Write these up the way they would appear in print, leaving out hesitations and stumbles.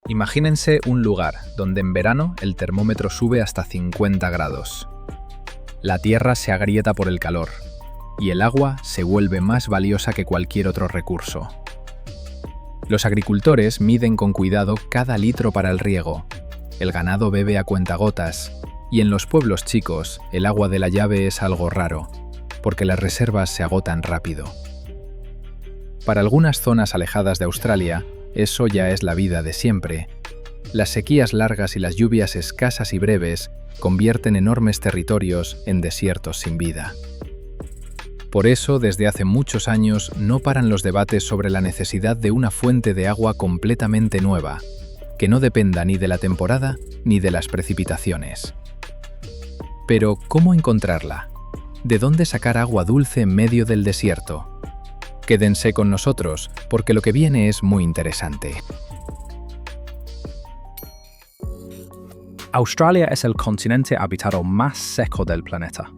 Imagínense un lugar donde en verano el termómetro sube hasta 50 grados. La tierra se agrieta por el calor y el agua se vuelve más valiosa que cualquier otro recurso. Los agricultores miden con cuidado cada litro para el riego, el ganado bebe a cuentagotas y en los pueblos chicos el agua de la llave es algo raro, porque las reservas se agotan rápido. Para algunas zonas alejadas de Australia, eso ya es la vida de siempre. Las sequías largas y las lluvias escasas y breves convierten enormes territorios en desiertos sin vida. Por eso, desde hace muchos años, no paran los debates sobre la necesidad de una fuente de agua completamente nueva, que no dependa ni de la temporada ni de las precipitaciones. Pero, ¿cómo encontrarla? ¿De dónde sacar agua dulce en medio del desierto? Quédense con nosotros, porque lo que viene es muy interesante. Australia es el continente habitado más seco del planeta.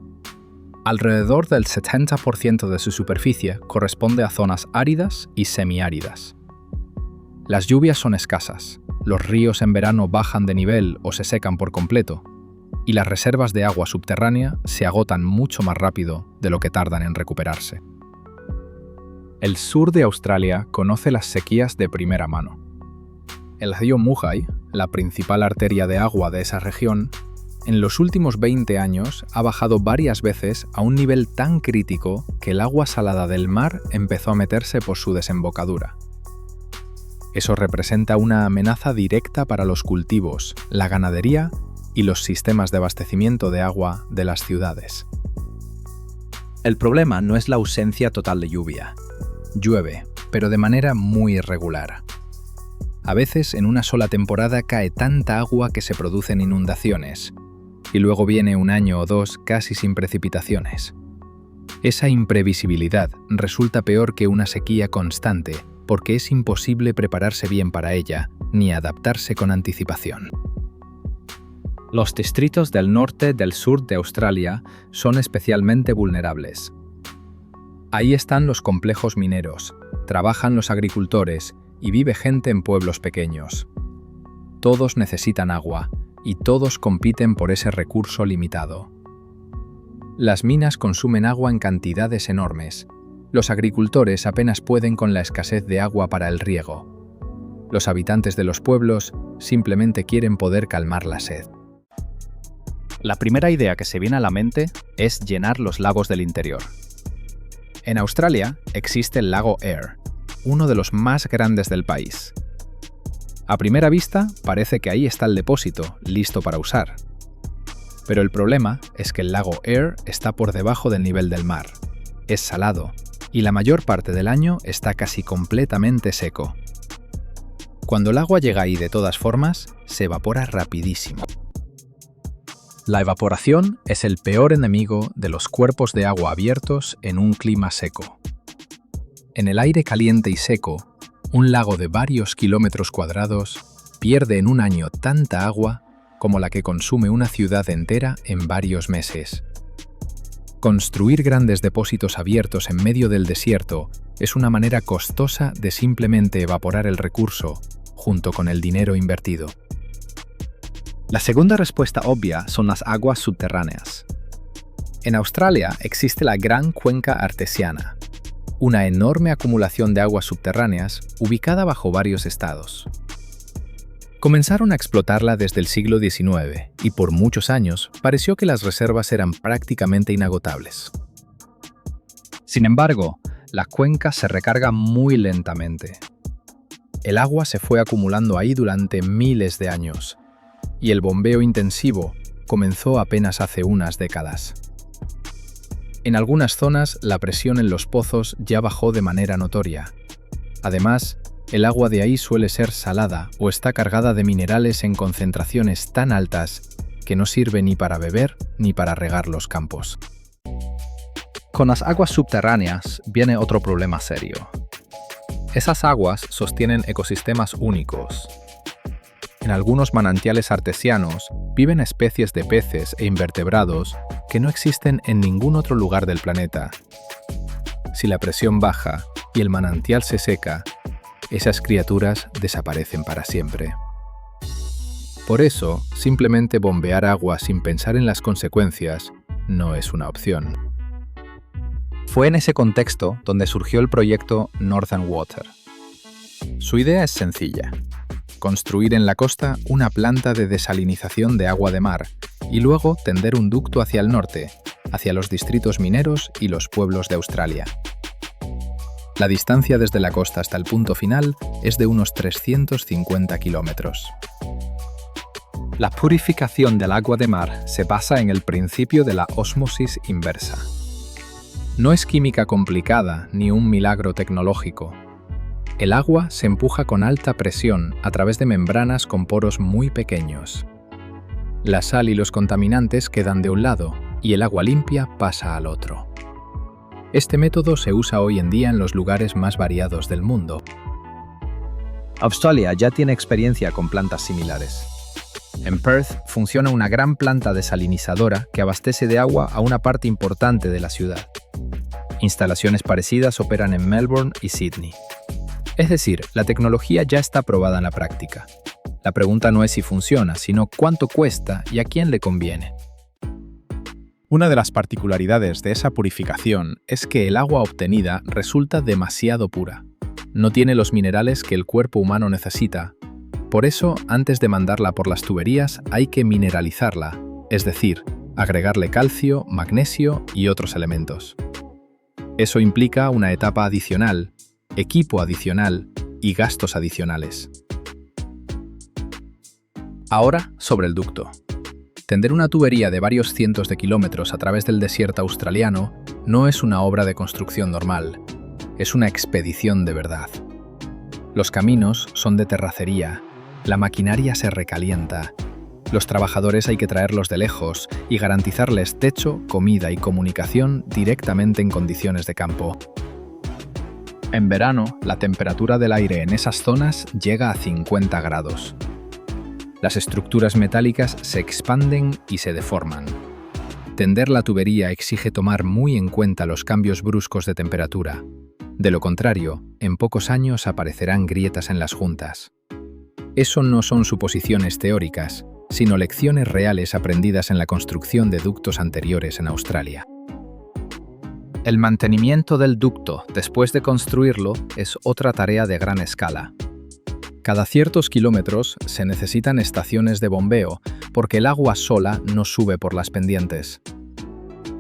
Alrededor del 70% de su superficie corresponde a zonas áridas y semiáridas. Las lluvias son escasas, los ríos en verano bajan de nivel o se secan por completo, y las reservas de agua subterránea se agotan mucho más rápido de lo que tardan en recuperarse. El sur de Australia conoce las sequías de primera mano. El río Murray, la principal arteria de agua de esa región, en los últimos 20 años ha bajado varias veces a un nivel tan crítico que el agua salada del mar empezó a meterse por su desembocadura. Eso representa una amenaza directa para los cultivos, la ganadería y los sistemas de abastecimiento de agua de las ciudades. El problema no es la ausencia total de lluvia. Llueve, pero de manera muy irregular. A veces en una sola temporada cae tanta agua que se producen inundaciones, y luego viene un año o dos casi sin precipitaciones. Esa imprevisibilidad resulta peor que una sequía constante, porque es imposible prepararse bien para ella, ni adaptarse con anticipación. Los distritos del norte y del sur de Australia son especialmente vulnerables. Ahí están los complejos mineros, trabajan los agricultores y vive gente en pueblos pequeños. Todos necesitan agua y todos compiten por ese recurso limitado. Las minas consumen agua en cantidades enormes. Los agricultores apenas pueden con la escasez de agua para el riego. Los habitantes de los pueblos simplemente quieren poder calmar la sed. La primera idea que se viene a la mente es llenar los lagos del interior. En Australia existe el lago Eyre, uno de los más grandes del país. A primera vista parece que ahí está el depósito, listo para usar. Pero el problema es que el lago Eyre está por debajo del nivel del mar. Es salado, y la mayor parte del año está casi completamente seco. Cuando el agua llega ahí de todas formas, se evapora rapidísimo. La evaporación es el peor enemigo de los cuerpos de agua abiertos en un clima seco. En el aire caliente y seco, un lago de varios kilómetros cuadrados pierde en un año tanta agua como la que consume una ciudad entera en varios meses. Construir grandes depósitos abiertos en medio del desierto es una manera costosa de simplemente evaporar el recurso, junto con el dinero invertido. La segunda respuesta obvia son las aguas subterráneas. En Australia existe la Gran Cuenca Artesiana, una enorme acumulación de aguas subterráneas ubicada bajo varios estados. Comenzaron a explotarla desde el siglo XIX y por muchos años pareció que las reservas eran prácticamente inagotables. Sin embargo, la cuenca se recarga muy lentamente. El agua se fue acumulando ahí durante miles de años, y el bombeo intensivo comenzó apenas hace unas décadas. En algunas zonas, la presión en los pozos ya bajó de manera notoria. Además, el agua de ahí suele ser salada o está cargada de minerales en concentraciones tan altas que no sirve ni para beber ni para regar los campos. Con las aguas subterráneas viene otro problema serio. Esas aguas sostienen ecosistemas únicos. En algunos manantiales artesianos viven especies de peces e invertebrados que no existen en ningún otro lugar del planeta. Si la presión baja y el manantial se seca, esas criaturas desaparecen para siempre. Por eso, simplemente bombear agua sin pensar en las consecuencias no es una opción. Fue en ese contexto donde surgió el proyecto Northern Water. Su idea es sencilla: construir en la costa una planta de desalinización de agua de mar y luego tender un ducto hacia el norte, hacia los distritos mineros y los pueblos de Australia. La distancia desde la costa hasta el punto final es de unos 350 kilómetros. La purificación del agua de mar se basa en el principio de la ósmosis inversa. No es química complicada ni un milagro tecnológico. El agua se empuja con alta presión a través de membranas con poros muy pequeños. La sal y los contaminantes quedan de un lado y el agua limpia pasa al otro. Este método se usa hoy en día en los lugares más variados del mundo. Australia ya tiene experiencia con plantas similares. En Perth funciona una gran planta desalinizadora que abastece de agua a una parte importante de la ciudad. Instalaciones parecidas operan en Melbourne y Sydney. Es decir, la tecnología ya está probada en la práctica. La pregunta no es si funciona, sino cuánto cuesta y a quién le conviene. Una de las particularidades de esa purificación es que el agua obtenida resulta demasiado pura. No tiene los minerales que el cuerpo humano necesita. Por eso, antes de mandarla por las tuberías, hay que mineralizarla, es decir, agregarle calcio, magnesio y otros elementos. Eso implica una etapa adicional, equipo adicional y gastos adicionales. Ahora, sobre el ducto. Tender una tubería de varios cientos de kilómetros a través del desierto australiano no es una obra de construcción normal, es una expedición de verdad. Los caminos son de terracería, la maquinaria se recalienta, los trabajadores hay que traerlos de lejos y garantizarles techo, comida y comunicación directamente en condiciones de campo. En verano, la temperatura del aire en esas zonas llega a 50 grados. Las estructuras metálicas se expanden y se deforman. Tender la tubería exige tomar muy en cuenta los cambios bruscos de temperatura. De lo contrario, en pocos años aparecerán grietas en las juntas. Eso no son suposiciones teóricas, sino lecciones reales aprendidas en la construcción de ductos anteriores en Australia. El mantenimiento del ducto después de construirlo es otra tarea de gran escala. Cada ciertos kilómetros se necesitan estaciones de bombeo porque el agua sola no sube por las pendientes.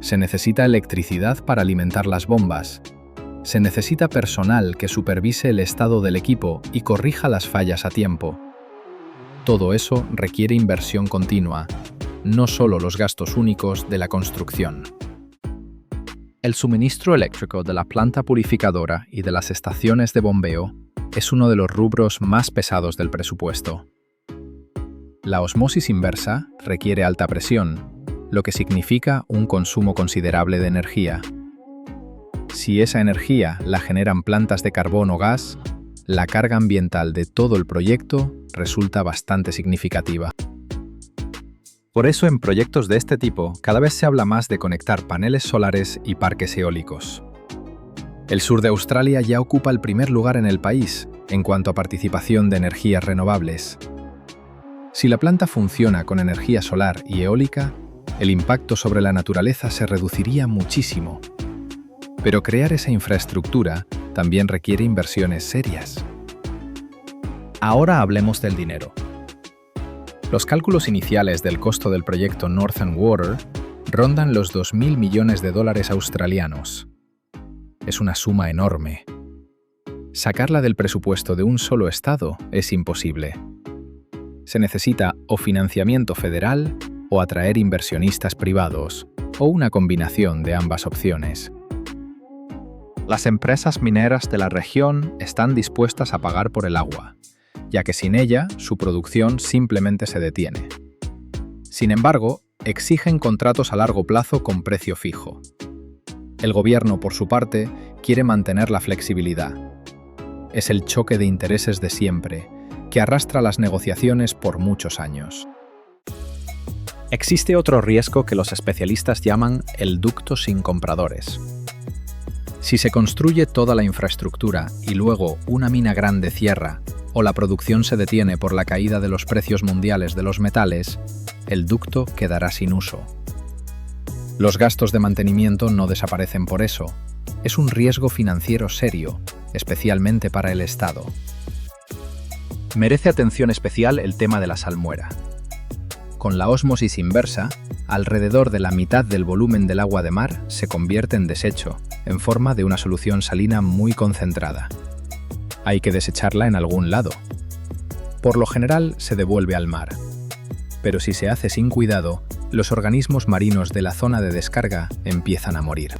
Se necesita electricidad para alimentar las bombas. Se necesita personal que supervise el estado del equipo y corrija las fallas a tiempo. Todo eso requiere inversión continua, no solo los gastos únicos de la construcción. El suministro eléctrico de la planta purificadora y de las estaciones de bombeo es uno de los rubros más pesados del presupuesto. La ósmosis inversa requiere alta presión, lo que significa un consumo considerable de energía. Si esa energía la generan plantas de carbón o gas, la carga ambiental de todo el proyecto resulta bastante significativa. Por eso, en proyectos de este tipo, cada vez se habla más de conectar paneles solares y parques eólicos. El sur de Australia ya ocupa el primer lugar en el país en cuanto a participación de energías renovables. Si la planta funciona con energía solar y eólica, el impacto sobre la naturaleza se reduciría muchísimo. Pero crear esa infraestructura también requiere inversiones serias. Ahora hablemos del dinero. Los cálculos iniciales del costo del proyecto Northern Water rondan los 2.000 millones de dólares australianos. Es una suma enorme. Sacarla del presupuesto de un solo estado es imposible. Se necesita o financiamiento federal o atraer inversionistas privados, o una combinación de ambas opciones. Las empresas mineras de la región están dispuestas a pagar por el agua, ya que sin ella su producción simplemente se detiene. Sin embargo, exigen contratos a largo plazo con precio fijo. El gobierno, por su parte, quiere mantener la flexibilidad. Es el choque de intereses de siempre, que arrastra las negociaciones por muchos años. Existe otro riesgo que los especialistas llaman el ducto sin compradores. Si se construye toda la infraestructura y luego una mina grande cierra o la producción se detiene por la caída de los precios mundiales de los metales, el ducto quedará sin uso. Los gastos de mantenimiento no desaparecen por eso. Es un riesgo financiero serio, especialmente para el Estado. Merece atención especial el tema de la salmuera. Con la ósmosis inversa, alrededor de la mitad del volumen del agua de mar se convierte en desecho, en forma de una solución salina muy concentrada. Hay que desecharla en algún lado. Por lo general se devuelve al mar. Pero si se hace sin cuidado, los organismos marinos de la zona de descarga empiezan a morir.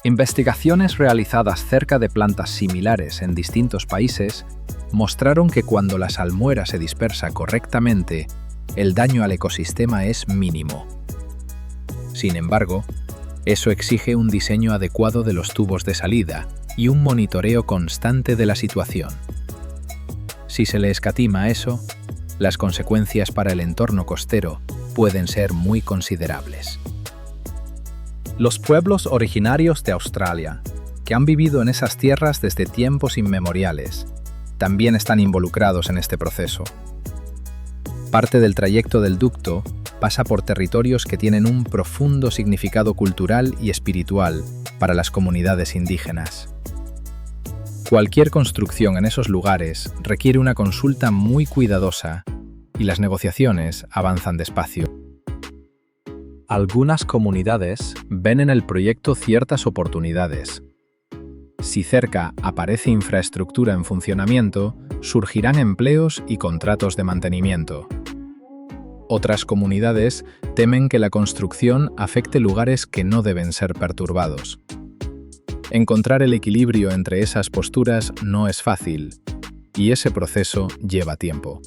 Investigaciones realizadas cerca de plantas similares en distintos países mostraron que cuando la salmuera se dispersa correctamente, el daño al ecosistema es mínimo. Sin embargo, eso exige un diseño adecuado de los tubos de salida y un monitoreo constante de la situación. Si se le escatima eso, las consecuencias para el entorno costero pueden ser muy considerables. Los pueblos originarios de Australia, que han vivido en esas tierras desde tiempos inmemoriales, también están involucrados en este proceso. Parte del trayecto del ducto pasa por territorios que tienen un profundo significado cultural y espiritual para las comunidades indígenas. Cualquier construcción en esos lugares requiere una consulta muy cuidadosa y las negociaciones avanzan despacio. Algunas comunidades ven en el proyecto ciertas oportunidades. Si cerca aparece infraestructura en funcionamiento, surgirán empleos y contratos de mantenimiento. Otras comunidades temen que la construcción afecte lugares que no deben ser perturbados. Encontrar el equilibrio entre esas posturas no es fácil, y ese proceso lleva tiempo.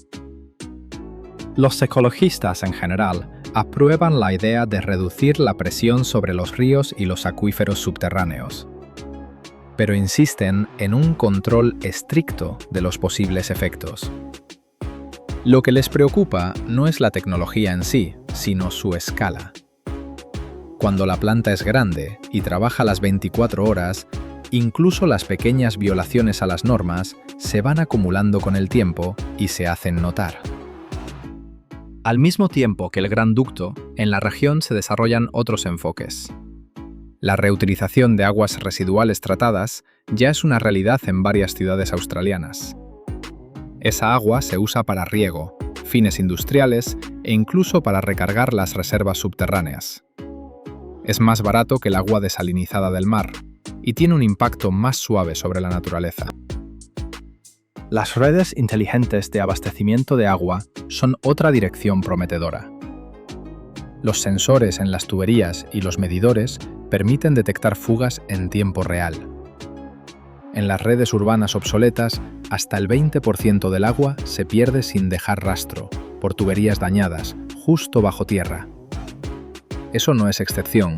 Los ecologistas en general aprueban la idea de reducir la presión sobre los ríos y los acuíferos subterráneos, pero insisten en un control estricto de los posibles efectos. Lo que les preocupa no es la tecnología en sí, sino su escala. Cuando la planta es grande y trabaja las 24 horas, incluso las pequeñas violaciones a las normas se van acumulando con el tiempo y se hacen notar. Al mismo tiempo que el gran ducto, en la región se desarrollan otros enfoques. La reutilización de aguas residuales tratadas ya es una realidad en varias ciudades australianas. Esa agua se usa para riego, fines industriales e incluso para recargar las reservas subterráneas. Es más barato que el agua desalinizada del mar y tiene un impacto más suave sobre la naturaleza. Las redes inteligentes de abastecimiento de agua son otra dirección prometedora. Los sensores en las tuberías y los medidores permiten detectar fugas en tiempo real. En las redes urbanas obsoletas, hasta el 20% del agua se pierde sin dejar rastro, por tuberías dañadas, justo bajo tierra. Eso no es excepción,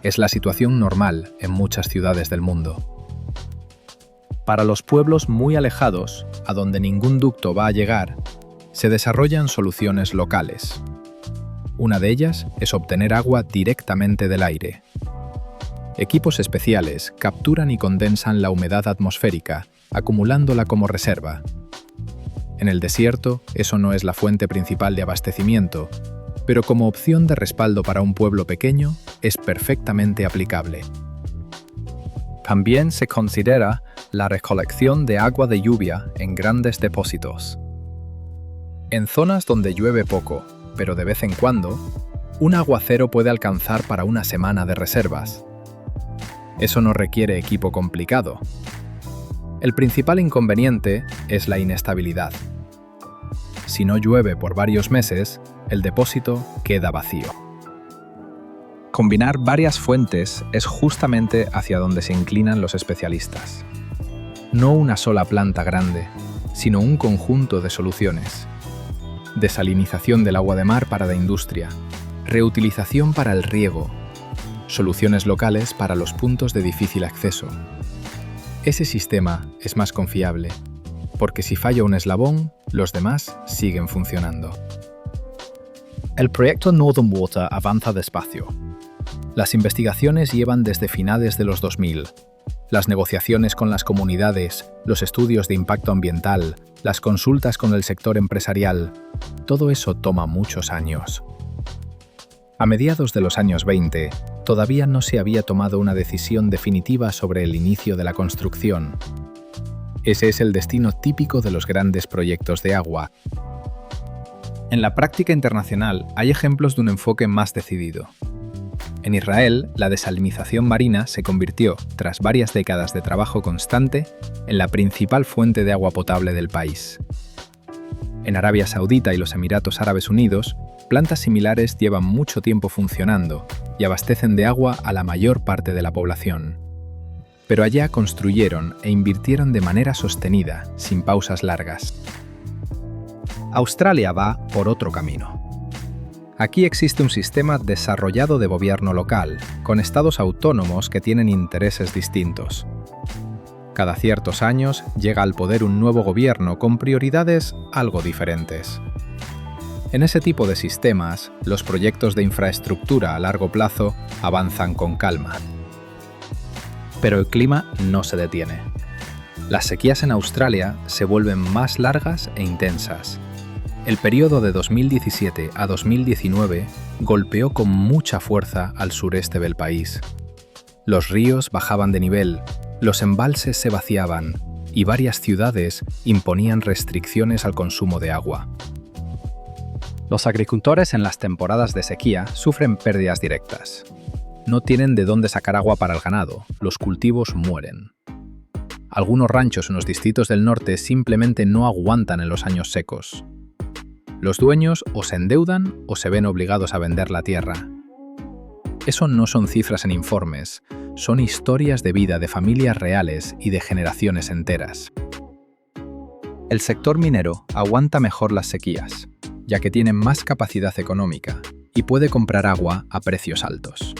es la situación normal en muchas ciudades del mundo. Para los pueblos muy alejados, a donde ningún ducto va a llegar, se desarrollan soluciones locales. Una de ellas es obtener agua directamente del aire. Equipos especiales capturan y condensan la humedad atmosférica, acumulándola como reserva. En el desierto, eso no es la fuente principal de abastecimiento, pero como opción de respaldo para un pueblo pequeño, es perfectamente aplicable. También se considera la recolección de agua de lluvia en grandes depósitos. En zonas donde llueve poco, pero de vez en cuando, un aguacero puede alcanzar para una semana de reservas. Eso no requiere equipo complicado. El principal inconveniente es la inestabilidad. Si no llueve por varios meses, el depósito queda vacío. Combinar varias fuentes es justamente hacia donde se inclinan los especialistas. No una sola planta grande, sino un conjunto de soluciones. Desalinización del agua de mar para la industria, reutilización para el riego, soluciones locales para los puntos de difícil acceso. Ese sistema es más confiable, porque si falla un eslabón, los demás siguen funcionando. El proyecto Northern Water avanza despacio. Las investigaciones llevan desde finales de los 2000. Las negociaciones con las comunidades, los estudios de impacto ambiental, las consultas con el sector empresarial, todo eso toma muchos años. A mediados de los años 20, todavía no se había tomado una decisión definitiva sobre el inicio de la construcción. Ese es el destino típico de los grandes proyectos de agua. En la práctica internacional hay ejemplos de un enfoque más decidido. En Israel, la desalinización marina se convirtió, tras varias décadas de trabajo constante, en la principal fuente de agua potable del país. En Arabia Saudita y los Emiratos Árabes Unidos, plantas similares llevan mucho tiempo funcionando y abastecen de agua a la mayor parte de la población. Pero allá construyeron e invirtieron de manera sostenida, sin pausas largas. Australia va por otro camino. Aquí existe un sistema desarrollado de gobierno local, con estados autónomos que tienen intereses distintos. Cada ciertos años llega al poder un nuevo gobierno con prioridades algo diferentes. En ese tipo de sistemas, los proyectos de infraestructura a largo plazo avanzan con calma. Pero el clima no se detiene. Las sequías en Australia se vuelven más largas e intensas. El periodo de 2017 a 2019 golpeó con mucha fuerza al sureste del país. Los ríos bajaban de nivel, los embalses se vaciaban y varias ciudades imponían restricciones al consumo de agua. Los agricultores en las temporadas de sequía sufren pérdidas directas. No tienen de dónde sacar agua para el ganado, los cultivos mueren. Algunos ranchos en los distritos del norte simplemente no aguantan en los años secos. Los dueños o se endeudan o se ven obligados a vender la tierra. Eso no son cifras en informes, son historias de vida de familias reales y de generaciones enteras. El sector minero aguanta mejor las sequías, ya que tiene más capacidad económica y puede comprar agua a precios altos.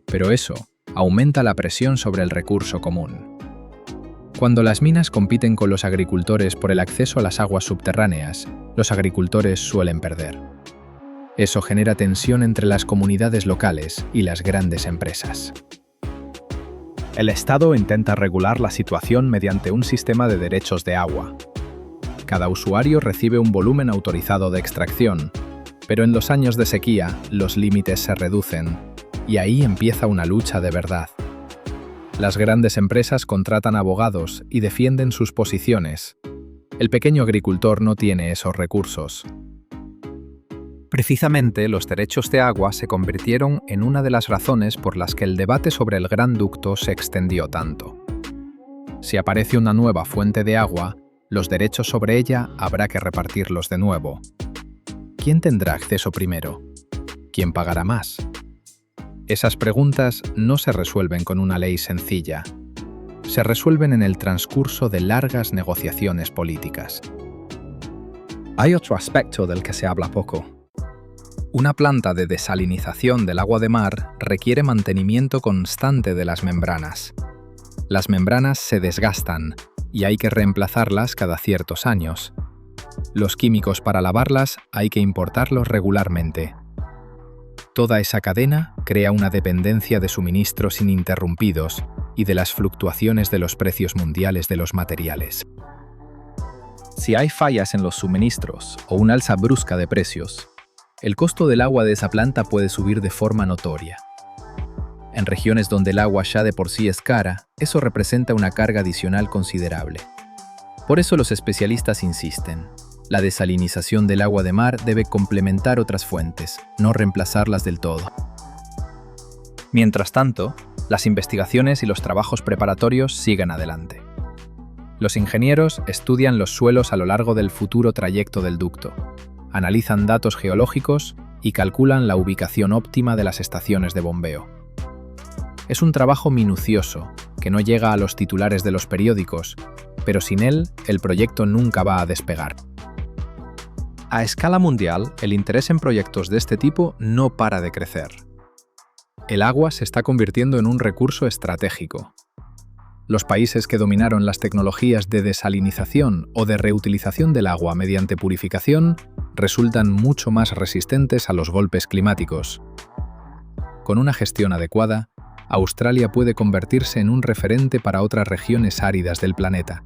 Pero eso aumenta la presión sobre el recurso común. Cuando las minas compiten con los agricultores por el acceso a las aguas subterráneas, los agricultores suelen perder. Eso genera tensión entre las comunidades locales y las grandes empresas. El Estado intenta regular la situación mediante un sistema de derechos de agua. Cada usuario recibe un volumen autorizado de extracción, pero en los años de sequía los límites se reducen y ahí empieza una lucha de verdad. Las grandes empresas contratan abogados y defienden sus posiciones. El pequeño agricultor no tiene esos recursos. Precisamente, los derechos de agua se convirtieron en una de las razones por las que el debate sobre el gran ducto se extendió tanto. Si aparece una nueva fuente de agua, los derechos sobre ella habrá que repartirlos de nuevo. ¿Quién tendrá acceso primero? ¿Quién pagará más? Esas preguntas no se resuelven con una ley sencilla. Se resuelven en el transcurso de largas negociaciones políticas. Hay otro aspecto del que se habla poco. Una planta de desalinización del agua de mar requiere mantenimiento constante de las membranas. Las membranas se desgastan y hay que reemplazarlas cada ciertos años. Los químicos para lavarlas hay que importarlos regularmente. Toda esa cadena crea una dependencia de suministros ininterrumpidos y de las fluctuaciones de los precios mundiales de los materiales. Si hay fallas en los suministros o una alza brusca de precios, el costo del agua de esa planta puede subir de forma notoria. En regiones donde el agua ya de por sí es cara, eso representa una carga adicional considerable. Por eso los especialistas insisten. La desalinización del agua de mar debe complementar otras fuentes, no reemplazarlas del todo. Mientras tanto, las investigaciones y los trabajos preparatorios siguen adelante. Los ingenieros estudian los suelos a lo largo del futuro trayecto del ducto, analizan datos geológicos y calculan la ubicación óptima de las estaciones de bombeo. Es un trabajo minucioso, que no llega a los titulares de los periódicos, pero sin él, el proyecto nunca va a despegar. A escala mundial, el interés en proyectos de este tipo no para de crecer. El agua se está convirtiendo en un recurso estratégico. Los países que dominaron las tecnologías de desalinización o de reutilización del agua mediante purificación resultan mucho más resistentes a los golpes climáticos. Con una gestión adecuada, Australia puede convertirse en un referente para otras regiones áridas del planeta.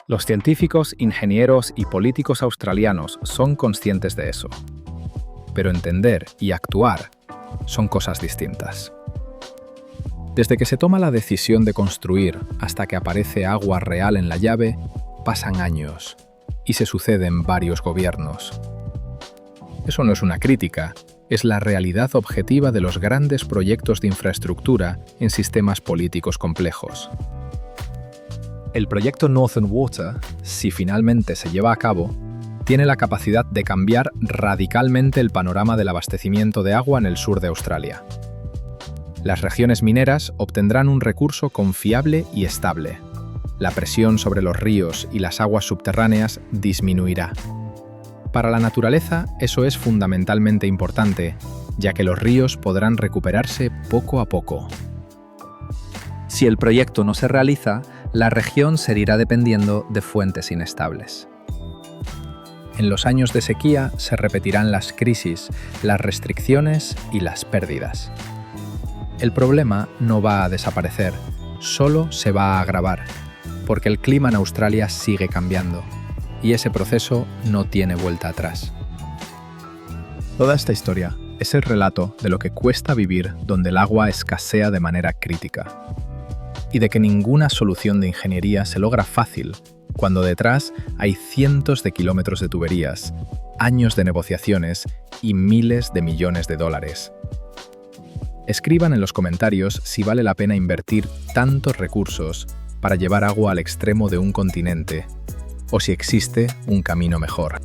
Los científicos, ingenieros y políticos australianos son conscientes de eso. Pero entender y actuar son cosas distintas. Desde que se toma la decisión de construir hasta que aparece agua real en la llave, pasan años y se suceden varios gobiernos. Eso no es una crítica, es la realidad objetiva de los grandes proyectos de infraestructura en sistemas políticos complejos. El proyecto Northern Water, si finalmente se lleva a cabo, tiene la capacidad de cambiar radicalmente el panorama del abastecimiento de agua en el sur de Australia. Las regiones mineras obtendrán un recurso confiable y estable. La presión sobre los ríos y las aguas subterráneas disminuirá. Para la naturaleza, eso es fundamentalmente importante, ya que los ríos podrán recuperarse poco a poco. Si el proyecto no se realiza, la región seguirá dependiendo de fuentes inestables. En los años de sequía se repetirán las crisis, las restricciones y las pérdidas. El problema no va a desaparecer, solo se va a agravar, porque el clima en Australia sigue cambiando, y ese proceso no tiene vuelta atrás. Toda esta historia es el relato de lo que cuesta vivir donde el agua escasea de manera crítica, y de que ninguna solución de ingeniería se logra fácil cuando detrás hay cientos de kilómetros de tuberías, años de negociaciones y miles de millones de dólares. Escriban en los comentarios si vale la pena invertir tantos recursos para llevar agua al extremo de un continente, o si existe un camino mejor.